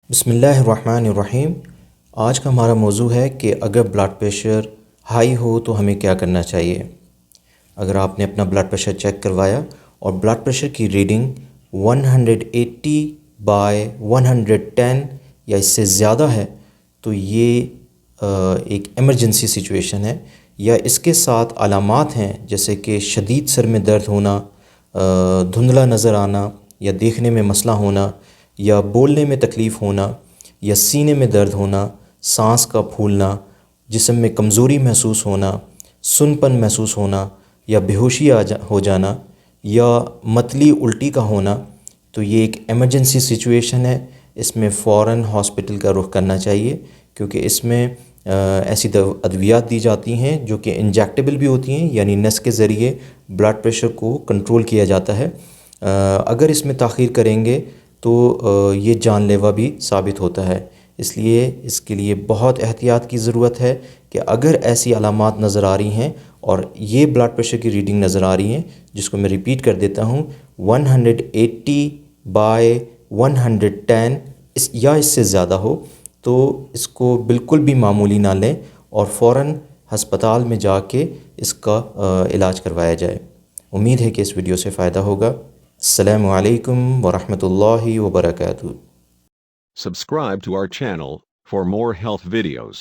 بسم اللہ الرحمن الرحیم۔ آج کا ہمارا موضوع ہے کہ اگر بلڈ پریشر ہائی ہو تو ہمیں کیا کرنا چاہیے۔ اگر آپ نے اپنا بلڈ پریشر چیک کروایا اور بلڈ پریشر کی ریڈنگ 180/110 یا اس سے زیادہ ہے تو یہ ایک ایمرجنسی سچویشن ہے، یا اس کے ساتھ علامات ہیں جیسے کہ شدید سر میں درد ہونا، دھندلا نظر آنا، یا دیکھنے میں مسئلہ ہونا، یا بولنے میں تکلیف ہونا، یا سینے میں درد ہونا، سانس کا پھولنا، جسم میں کمزوری محسوس ہونا، سنپن محسوس ہونا، یا بے ہوشی ہو جانا، یا متلی الٹی کا ہونا، تو یہ ایک ایمرجنسی سچویشن ہے۔ اس میں فوراً ہاسپٹل کا رخ کرنا چاہیے، کیونکہ اس میں ایسی ادویات دی جاتی ہیں جو کہ انجیکٹیبل بھی ہوتی ہیں، یعنی نس کے ذریعے بلڈ پریشر کو کنٹرول کیا جاتا ہے۔ اگر اس میں تاخیر کریں گے تو یہ جان لیوا بھی ثابت ہوتا ہے۔ اس لیے اس کے لیے بہت احتیاط کی ضرورت ہے کہ اگر ایسی علامات نظر آ رہی ہیں اور یہ بلڈ پریشر کی ریڈنگ نظر آ رہی ہیں، جس کو میں ریپیٹ کر دیتا ہوں 180/110 یا اس سے زیادہ ہو، تو اس کو بالکل بھی معمولی نہ لیں اور فوراً ہسپتال میں جا کے اس کا علاج کروایا جائے۔ امید ہے کہ اس ویڈیو سے فائدہ ہوگا۔ السلام علیکم ورحمۃ اللہ وبرکاتہ۔ Subscribe to our channel for more health videos.